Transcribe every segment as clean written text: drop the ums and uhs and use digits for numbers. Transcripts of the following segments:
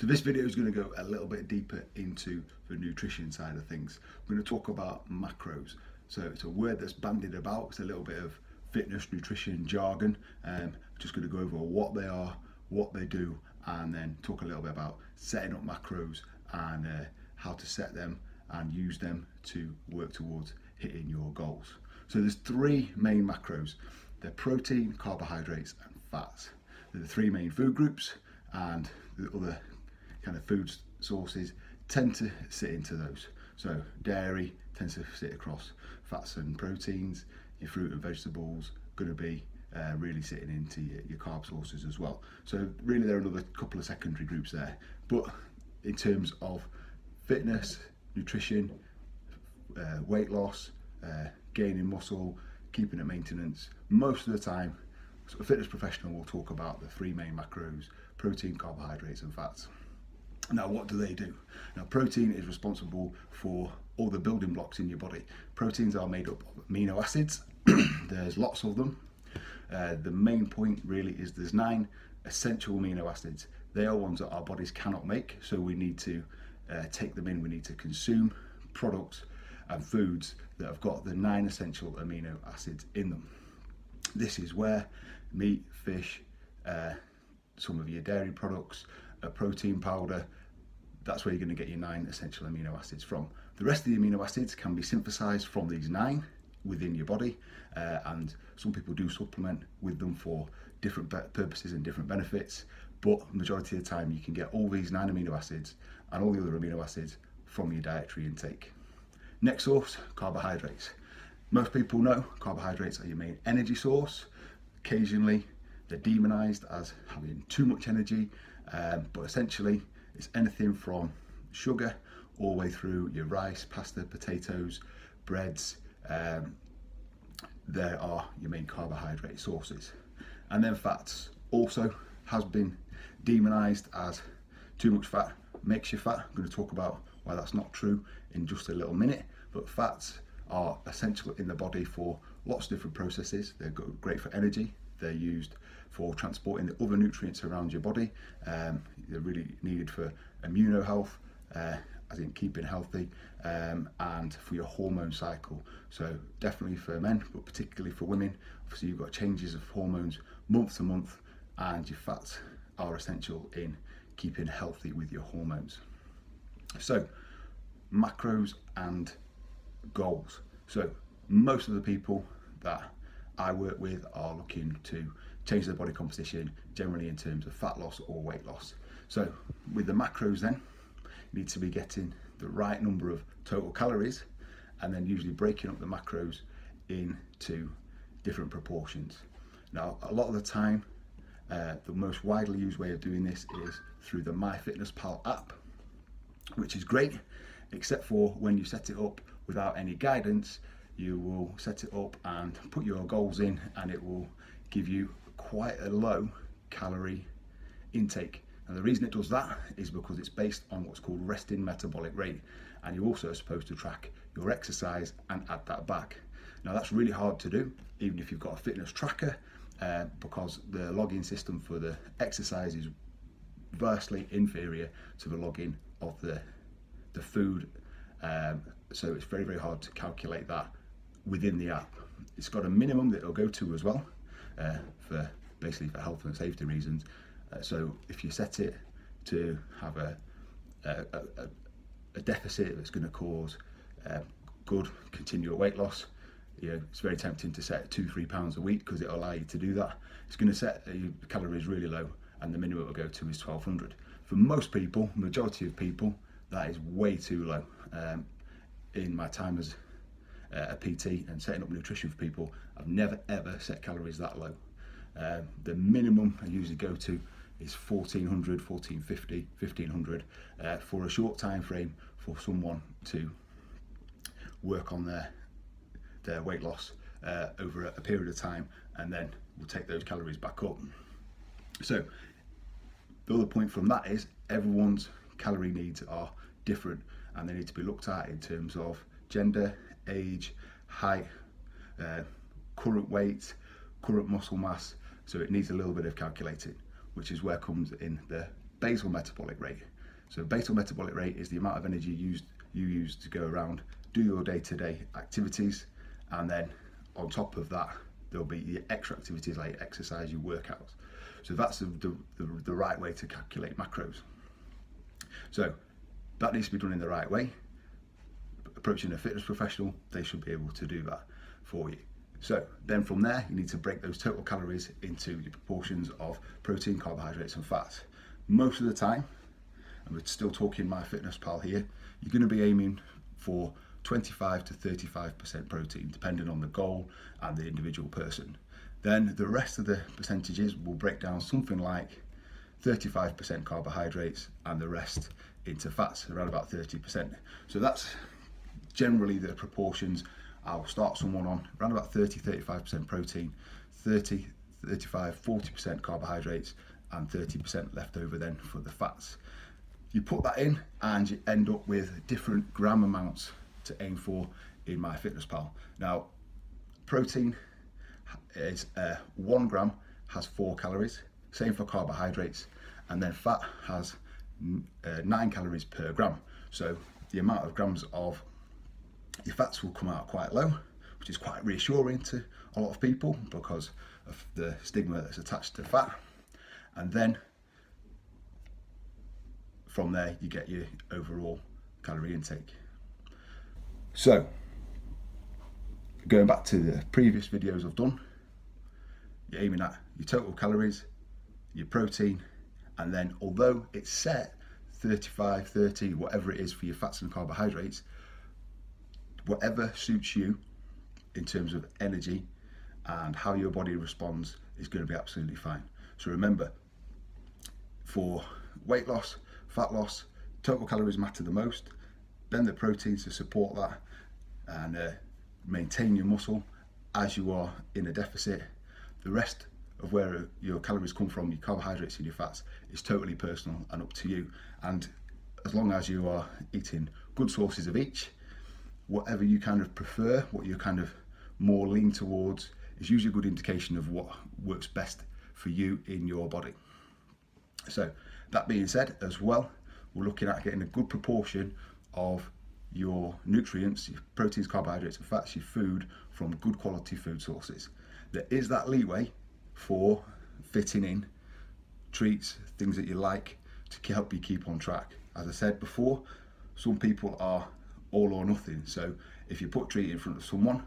So this video is going to go a little bit deeper into the nutrition side of things. We're going to talk about macros. So it's a word that's bandied about. It's a little bit of fitness nutrition jargon. Just going to go over what they are, what they do, and then talk a little bit about setting up macros and how to set them and use them to work towards hitting your goals. So there's three main macros. They're protein, carbohydrates, and fats. They're the three main food groups, and the other kind of food sources tend to sit into those. So dairy tends to sit across fats and proteins. Your fruit and vegetables going to be really sitting into your carb sources as well. So really there are another couple of secondary groups there. But in terms of fitness, nutrition, weight loss, gaining muscle, keeping it maintenance, most of the time a fitness professional will talk about the three main macros: protein, carbohydrates, and fats. Now, what do they do? Now, protein is responsible for all the building blocks in your body. Proteins are made up of amino acids. There's lots of them. The main point really is there's 9 essential amino acids. They are ones that our bodies cannot make, so we need to take them in. We need to consume products and foods that have got the 9 essential amino acids in them. This is where meat, fish, some of your dairy products, a protein powder, that's where you're going to get your 9 essential amino acids from. The rest of the amino acids can be synthesized from these 9 within your body, and some people do supplement with them for different purposes and different benefits, but majority of the time you can get all these 9 amino acids and all the other amino acids from your dietary intake. Next source, carbohydrates. Most people know carbohydrates are your main energy source. Occasionally they're demonized as having too much energy, but essentially it's anything from sugar all the way through your rice, pasta, potatoes, breads. There are your main carbohydrate sources. And then fats also has been demonized as too much fat makes you fat. I'm going to talk about why that's not true in just a little minute, but fats are essential in the body for lots of different processes. They're great for energy. They're used for transporting the other nutrients around your body. They're really needed for immuno health, as in keeping healthy, and for your hormone cycle. So definitely for men, but particularly for women. Obviously you've got changes of hormones month to month, and your fats are essential in keeping healthy with your hormones. So macros and goals. So most of the people that I work with are looking to change their body composition, generally in terms of fat loss or weight loss. So with the macros then, you need to be getting the right number of total calories, and then usually breaking up the macros into different proportions. Now, a lot of the time, the most widely used way of doing this is through the MyFitnessPal app, which is great, except for when you set it up without any guidance. You will set it up and put your goals in, and it will give you quite a low calorie intake. And the reason it does that is because it's based on what's called resting metabolic rate, and you're also supposed to track your exercise and add that back. Now that's really hard to do, even if you've got a fitness tracker, because the login system for the exercise is vastly inferior to the login of the food. So it's very, very hard to calculate that within the app. It's got a minimum that it'll go to as well, for basically for health and safety reasons. So if you set it to have a deficit that's going to cause good continual weight loss, it's very tempting to set 2-3 pounds a week, because it'll allow you to do that. It's going to set your calories really low, and the minimum it will go to is 1200. For most people, majority of people, that is way too low. In my time as a PT and setting up nutrition for people, I've never ever set calories that low. The minimum I usually go to is 1400, 1450, 1500 for a short time frame for someone to work on their weight loss over a period of time, and then we'll take those calories back up. So the other point from that is everyone's calorie needs are different, and they need to be looked at in terms of gender, age, height, current weight, current muscle mass. So it needs a little bit of calculating, which is where comes in the basal metabolic rate. So basal metabolic rate is the amount of energy you use to go around, do your day-to-day activities, and then on top of that, there'll be your extra activities like exercise, your workouts. So that's the right way to calculate macros. So that needs to be done in the right way. Approaching a fitness professional, they should be able to do that for you. So then from there, you need to break those total calories into the proportions of protein, carbohydrates and fats. Most of the time, and we're still talking MyFitnessPal here, you're going to be aiming for 25 to 35% protein, depending on the goal and the individual person. Then the rest of the percentages will break down something like 35% carbohydrates and the rest into fats, around about 30%. So that's generally the proportions I'll start someone on, around about 30-35% protein, 30-35-40% carbohydrates, and 30% left over then for the fats. You put that in and you end up with different gram amounts to aim for in MyFitnessPal. Now, protein is 1 gram has 4 calories, same for carbohydrates, and then fat has 9 calories per gram. So the amount of grams of your fats will come out quite low, which is quite reassuring to a lot of people because of the stigma that's attached to fat. And then from there you get your overall calorie intake. So going back to the previous videos I've done, you're aiming at your total calories, your protein, and then although it's set 35, 30, whatever it is for your fats and carbohydrates, whatever suits you in terms of energy and how your body responds is going to be absolutely fine. So remember, for weight loss, fat loss, total calories matter the most, then the proteins to support that and maintain your muscle as you are in a deficit. The rest of where your calories come from, your carbohydrates and your fats, is totally personal and up to you. And as long as you are eating good sources of each, whatever you kind of prefer, what you're kind of more lean towards, is usually a good indication of what works best for you in your body. So that being said, as well, we're looking at getting a good proportion of your nutrients, your proteins, carbohydrates and fats, your food, from good quality food sources. There is that leeway for fitting in treats, things that you like, to help you keep on track. As I said before, some people are all or nothing. So if you put a treat in front of someone,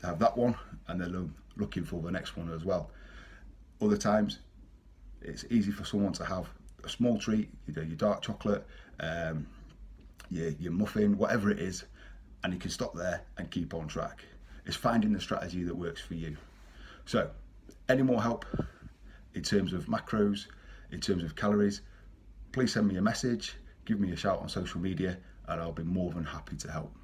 they have that one and they're looking for the next one as well. Other times it's easy for someone to have a small treat, you know, your dark chocolate, your muffin, whatever it is, and you can stop there and keep on track. It's finding the strategy that works for you. So any more help in terms of macros, in terms of calories, please send me a message, give me a shout on social media, and I'll be more than happy to help.